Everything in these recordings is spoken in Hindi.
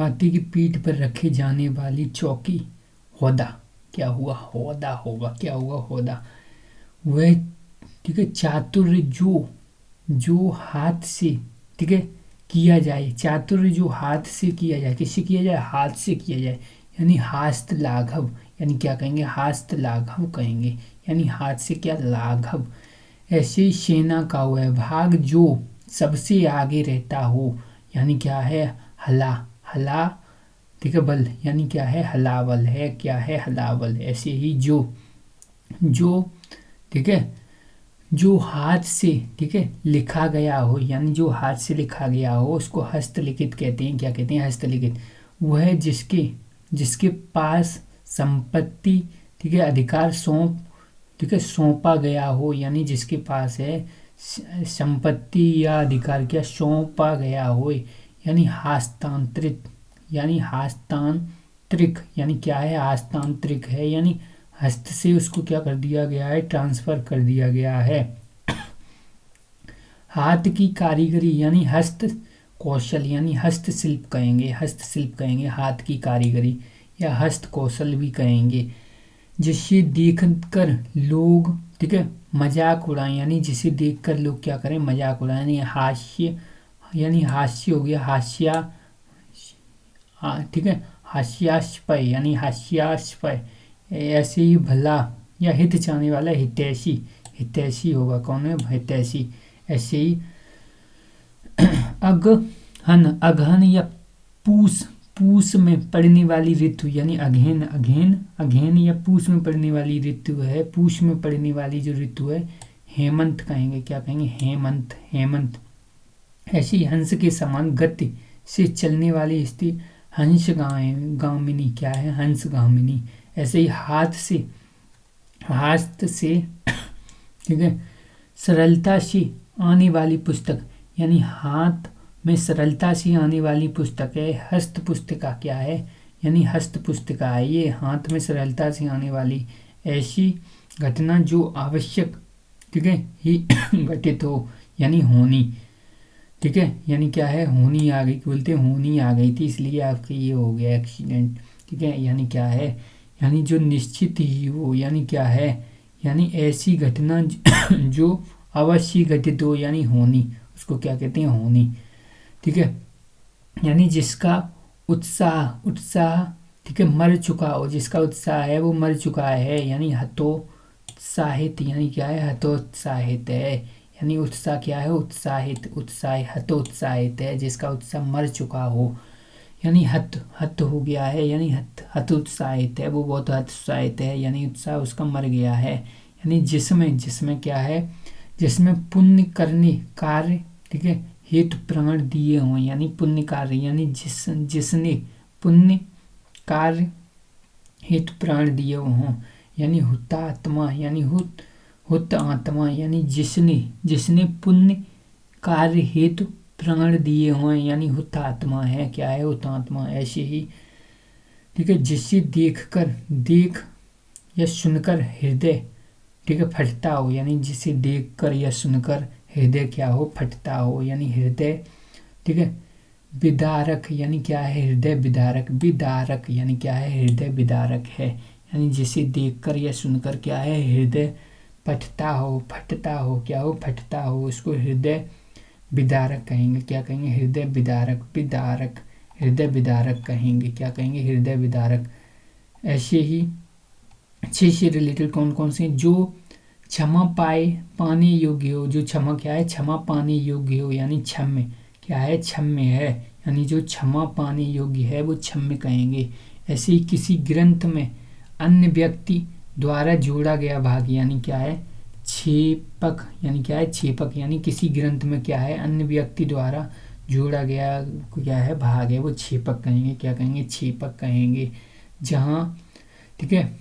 हाथी की पीठ पर रखे जाने वाली चौकी होदा। क्या हुआ? होदा होगा। क्या हुआ? होदा। वह, ठीक है, चातुर्य जो हाथ से, ठीक है, किया जाए। चातुर्य जो हाथ से किया जाए। किससे किया जाए? हाथ से किया जाए। यानी हास्त लाघव। यानी क्या कहेंगे? हास्त लाघव कहेंगे। यानी हाथ से क्या? लाघव। ऐसे ही सेना का वह भाग जो सबसे आगे रहता हो। यानी क्या है? हला। हला, ठीक है, बल। यानी क्या है? हलाबल है। क्या है? हलाबल। ऐसे ही जो, ठीक है, जो हाथ से, ठीक है, लिखा गया हो। यानी जो हाथ से लिखा गया हो उसको हस्तलिखित कहते हैं। क्या कहते हैं? हस्तलिखित। वह जिसके जिसके पास संपत्ति, ठीक है, अधिकार ठीक है, सौंपा गया हो। यानी जिसके पास है संपत्ति या अधिकार क्या सौंपा गया हो। यानी हस्तांतरित। यानी हस्तांतरिक। यानी क्या है? हस्तांतरिक है। यानी हस्त से उसको क्या कर दिया गया है? ट्रांसफर कर दिया गया है। हाथ की कारीगरी यानी हस्त कौशल। यानी हस्तशिल्प कहेंगे। हस्तशिल्प कहेंगे हाथ की कारीगरी, या हस्त कौशल भी कहेंगे। जिसे देखकर लोग, ठीक है, मजाक उड़ाएं। यानी जिसे देखकर लोग क्या करें? मजाक उड़ाएं। यानी हास्य। यानी हास्य हो गया। हास्या, ठीक है, हास्यास्पद। यानी हास्यास्पद। ऐसे ही भला या हित चाहने वाला हितैषी। हितैषी होगा। कौन है? हितैषी। ऐसे ही अगहन। अगहन या पूस। पूस में पड़ने वाली ऋतु। यानी अगहन। अगहन अगहन या पूस में पड़ने वाली ऋतु है। पूस में पड़ने वाली जो ऋतु है हेमंत कहेंगे। क्या कहेंगे? हेमंत। हेमंत। ऐसी हंस के समान गति से चलने वाली स्त्री हंस गामिनी। क्या है? हंस गामिनी। ऐसे ही हाथ से, ठीक है, सरलता से आने वाली पुस्तक। यानी हाथ में सरलता से आने वाली पुस्तक है हस्त पुस्तिका। क्या है? यानी हस्त पुस्तिका है। ये हाथ में सरलता से आने वाली ऐसी घटना जो आवश्यक, ठीक है, ही घटित हो। यानी होनी। ठीक है, यानी क्या है? होनी आ गई। बोलते हैं होनी आ गई थी इसलिए आपके ये हो गया एक्सीडेंट। ठीक है, यानी क्या है? यानी जो निश्चित ही हो। यानी क्या है? यानी ऐसी घटना जो अवश्य घटित हो। यानी होनी, उसको क्या कहते हैं? होनी। ठीक है, यानी जिसका उत्साह, ठीक है, मर चुका हो। जिसका उत्साह है वो मर चुका है। यानी हतोत्साहित। यानी क्या है? हतोत्साहित है। यानी उत्साह क्या है? उत्साहित। हतोत्साहित है जिसका उत्साह मर चुका हो। यानी हत हो गया है। यानी हतोत्साहित है, वो बहुत हतोत्साहित है। यानी उत्साह उसका मर गया है। यानी जिसमें जिसमें क्या है? जिसमें पुण्य करने कार्य, ठीक है, हेतु प्राण दिए हों। यानी पुण्य कार्य। यानी जिसने पुण्य कार्य हेतु प्राण दिए हों। यानी हुतात्मा। यानी हुत आत्मा। यानी जिसने पुण्य कार्य हेतु प्राण दिए हों। यानी हुतात्मा है। क्या है? हुतात्मा। ऐसे ही, ठीक है, जिसे देख या सुनकर हृदय, ठीक है, फटता हो। यानी जिसे देखकर या सुनकर हृदय क्या हो? फटता हो। यानी हृदय, ठीक है, विदारक। यानी क्या है? हृदय विदारक। विदारक यानी क्या है? हृदय विदारक है। यानी जिसे देखकर या सुनकर क्या है? हृदय फटता हो। क्या हो? फटता हो। उसको हृदय विदारक कहेंगे। क्या कहेंगे? हृदय विदारक। विदारक, हृदय विदारक कहेंगे। क्या कहेंगे? हृदय विदारक। ऐसे ही अच्छे से रिलेटेड कौन कौन से? जो क्षमा पाने योग्य हो। जो क्षमा क्या है? क्षमा पाने योग्य हो। यानी क्षम्य। क्या है? क्षम्य है। यानी जो क्षमा पाने योग्य है वो क्षम्य कहेंगे। ऐसे ही किसी ग्रंथ में अन्य व्यक्ति द्वारा जोड़ा गया भाग। यानी क्या है? छेपक। यानी क्या है? छेपक। यानी किसी ग्रंथ में क्या है? अन्य व्यक्ति द्वारा जोड़ा गया क्या है? भाग है, वो छेपक कहेंगे। क्या कहेंगे? छेपक कहेंगे। जहाँ, ठीक है,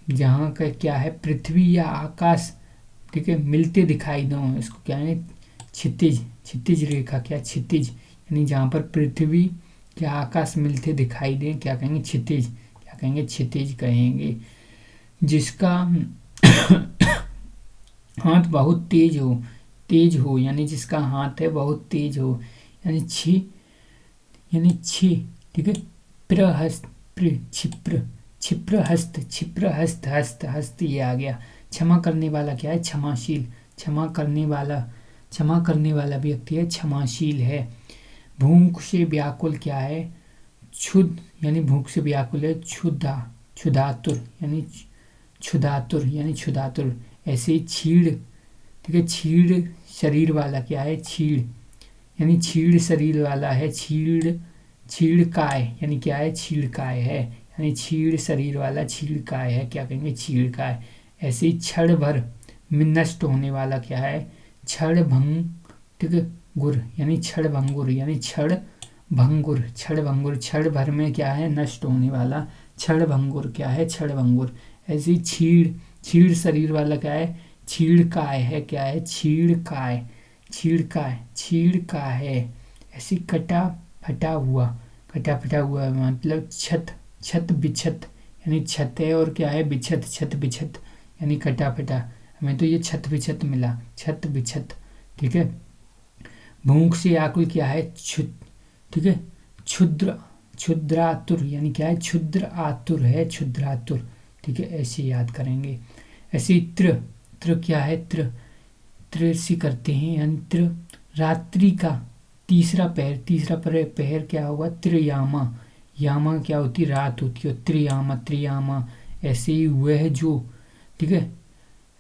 जहाँ का क्या है? पृथ्वी या आकाश, ठीक है, मिलते दिखाई दो, इसको क्या है? क्षितिज। क्षितिज रेखा। क्या? क्षितिज। यानी जहाँ पर पृथ्वी क्या आकाश मिलते दिखाई दें, क्या कहेंगे? क्षितिज। क्या कहेंगे? क्षितिज कहेंगे। जिसका हाथ बहुत तेज हो। यानी जिसका हाथ है बहुत तेज हो। यानी छी। यानी छी ठीक है। प्रहस्त, क्षिप्र, क्षिप्र हस्त, क्षिप्र हस्त, हस्त हस्त ये आ गया। क्षमा करने वाला क्या है? क्षमाशील, क्षमा करने वाला, क्षमा करने वाला व्यक्ति है, क्षमाशील है। भूख से व्याकुल क्या है? क्षुध, यानी भूख से व्याकुल है, क्षुधा, क्षुधातुर यानी क्षुधातुर यानी क्षुधातुर। ऐसे ही छीड़, ठीक है, छीड़ शरीर वाला क्या है? छीड़, यानी छीड़ शरीर वाला है, छीड़, छीड़काय यानी क्या है? छीड़काय है, यानी छीड़ शरीर वाला छीड़काय है, क्या कहेंगे? छीड़काय। ऐसे ही क्षण भर में नष्ट होने वाला क्या है? क्षण भंग, ठीक है, गुर यानी क्षण भंगुर, यानी क्षण भंगुर, क्षण भंगुर, क्षण भर में क्या है? नष्ट होने वाला, क्षण भंगुर क्या है? क्षण भंगुर। ऐसे ही छीड़, छीड़ शरीर वाला क्या है? छीड़काय है, क्या है? छीड़काय, छीड़काय, छीड़काय है। ऐसी कटा फटा हुआ, कटा फटा हुआ मतलब छत, छत बिछत, यानी छत है और क्या है? बिछत, छत बिछत यानी कटा फटा। हमें तो ये छत बिछत मिला, छत बिछत, ठीक है। भूख से आकुल क्या है? ठीक है, क्षुद्र, क्षुद्रातुर यानी क्या है? क्षुद्र आतुर है, क्षुद्रातुर, ठीक है, ऐसे याद करेंगे। ऐसे त्र, त्र क्या है? त्र, त्र से करते हैं, यानी त्र रात्रि का तीसरा पहर, तीसरा पहर क्या होगा? त्रियामा, यामा क्या होती? रात होती है, त्रियामा, त्रियामा। ऐसे ही वह जो, ठीक है,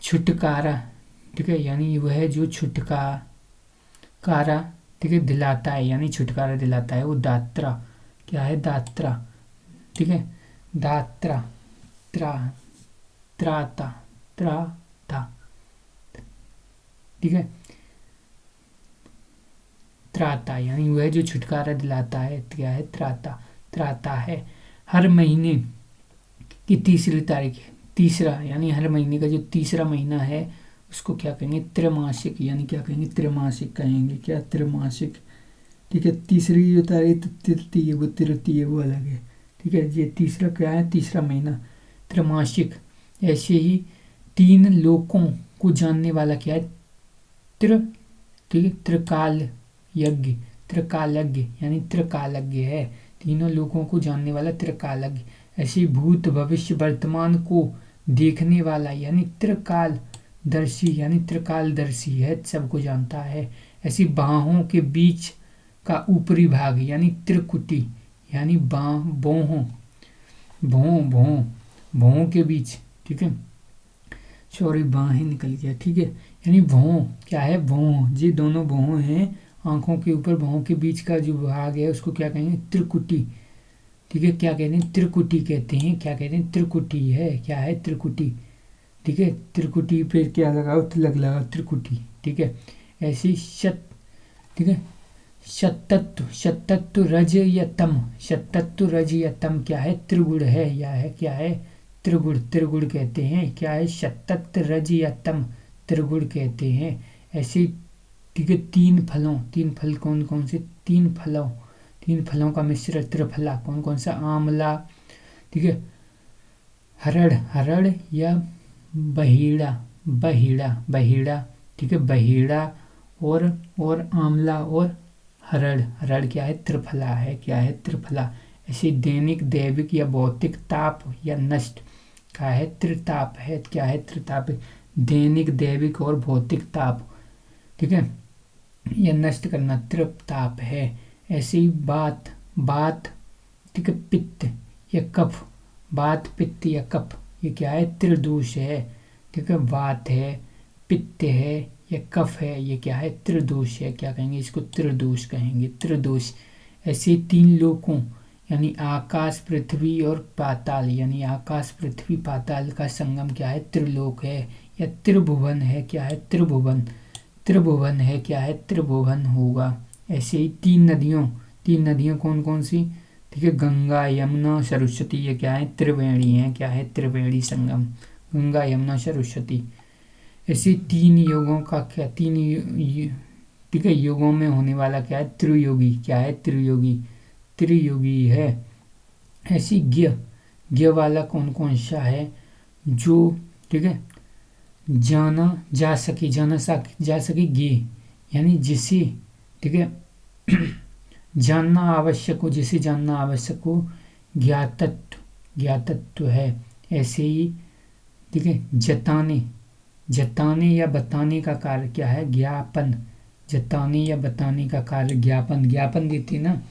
छुटकारा, ठीक है, यानी वह जो छुटकारा, ठीक है, दिलाता है, यानी छुटकारा दिलाता है, वो दात्रा क्या है? दात्रा, ठीक है, दात्रा, त्रा, त्राता, त्राता, ठीक है, त्राता यानी वह जो छुटकारा दिलाता है, क्या है? त्राता, त्राता है। हर महीने की तीसरी तारीख, तीसरा यानी हर महीने का जो तीसरा महीना है उसको क्या कहेंगे? त्रैमासिक, यानी क्या कहेंगे? त्रैमासिक कहेंगे, क्या? त्रैमासिक, ठीक है। तीसरी जो तारीख तृतीय, वो तृतीय वो अलग है, ठीक है। ये तीसरा क्या है? तीसरा महीना, त्रैमासिक। ऐसे ही तीन लोकों को जानने वाला क्या है? त्र, ठीक है, त्रिकाल यज्ञ, त्रिकालज्ञ यानी त्रिकालज्ञ है, तीनों लोगों को जानने वाला त्रिकालज्ञ। ऐसे भूत भविष्य वर्तमान को देखने वाला यानी त्रिकालदर्शी, यानी त्रिकालदर्शी है, सबको जानता है। ऐसी बाहों के बीच का ऊपरी भाग यानी त्रिकुटी, यानी भौहों, भौं, भौं के बीच, ठीक है, सॉरी बाहें निकल गया, ठीक है, यानी भौं क्या है? भौं, ये दोनों भौं हैं, आंखों के ऊपर भौं के बीच का जो भाग है उसको क्या कहेंगे? त्रिकुटी, ठीक है, क्या कहते हैं? त्रिकुटी कहते हैं, क्या कहते हैं? त्रिकुटी है, क्या है? त्रिकुटी, ठीक है। त्रिकुटी पे क्या लगाओ? तिलक लगाओ, त्रिकुटी, ठीक है। ऐसी शत, ठीक है, शतत्व, शतत्व रजयतम, शतत्व रजयतम क्या है? त्रिगुण है, या है क्या है? त्रिगुण, त्रिगुण कहते हैं, क्या है? शतत्व रजयतम त्रिगुण कहते हैं। ऐसे, ठीक है, तीन फलों, तीन फल कौन कौन से? तीन फलों, तीन फलों का मिश्रण त्रिफला, कौन कौन सा? आंवला, ठीक है, हरड़, हरड़ या बहीड़ा, बहीड़ा, बहीड़ा, ठीक है, बहीड़ा और आंवला और हरड़, हरड़ क्या है? त्रिफला है, क्या है? त्रिफला। ऐसे दैनिक, दैविक या भौतिक ताप या नष्ट क्या है? त्रिताप है, क्या है? त्रिताप, दैनिक, दैविक और भौतिक ताप, ठीक है, या नष्ट करना, त्रिताप है। ऐसे ही बात, बात, ठीक है, पित्त या कफ, बात, पित्त या कफ, ये क्या है? त्रिदोष है, ठीक है, बात है, पित्त है या कफ है, ये क्या है? त्रिदोष है, क्या कहेंगे इसको? त्रिदोष कहेंगे, त्रिदोष। ऐसे तीन लोकों यानी आकाश, पृथ्वी और पाताल, यानी आकाश, पृथ्वी, पाताल का संगम क्या है? त्रिलोक है या त्रिभुवन है, क्या है? त्रिभुवन, त्रिभुवन है, क्या है? त्रिभुवन होगा। ऐसे ही तीन नदियों, तीन नदियाँ कौन कौन सी? ठीक है, गंगा, यमुना, सरस्वती, ये क्या है? त्रिवेणी है, क्या है? त्रिवेणी संगम, गंगा, यमुना, सरस्वती। ऐसे तीन योगों का क्या? ठीक है, योगों में होने वाला क्या है? त्रियोगी, क्या है? त्रियोगी, त्रियोगी है। ऐसी ज्ञ वाला कौन कौन सा है? जो, ठीक है, जाना जा सके, जा सके ज्ञ, यानी जिसे, ठीक है, जानना आवश्यक हो, जिसे जानना आवश्यक हो, ज्ञातत्व, ज्ञातत्व है। ऐसे ही ठीक है, जताने, जताने या बताने का कार्य क्या है, ज्ञापन। जताने या बताने का कार्य ज्ञापन, ज्ञापन देते ना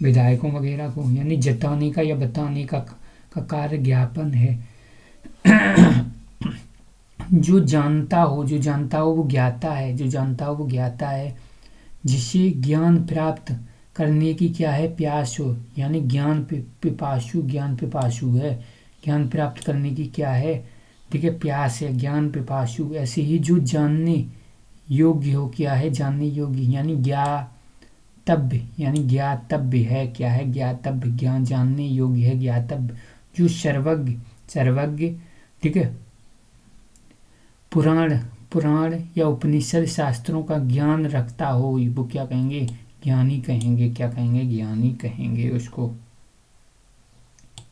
विधायकों वगैरह को, यानी जताने का या बताने का कार्य ज्ञापन है। जो जानता हो, जो जानता हो वो ज्ञाता है, जो जानता हो वो ज्ञाता है। जिसे ज्ञान प्राप्त करने की क्या है, प्यास हो, यानी ज्ञान पिपासु, ज्ञान पिपासु है। ज्ञान प्राप्त करने की क्या है, ठीक है, प्यास है, ज्ञान पिपासु। ऐसे ही जो जानने योग्य हो, क्या है, जानने योग्य, यानी ज्ञातव्य, यानी ज्ञातव्य है, क्या है, ज्ञातव्य, ज्ञान जानने योग्य है, ज्ञातव्य। जो सर्वज्ञ, सर्वज्ञ, ठीक है, पुराण, पुराण या उपनिषद शास्त्रों का ज्ञान रखता हो, वो क्या कहेंगे, ज्ञानी कहेंगे, क्या कहेंगे, ज्ञानी कहेंगे उसको।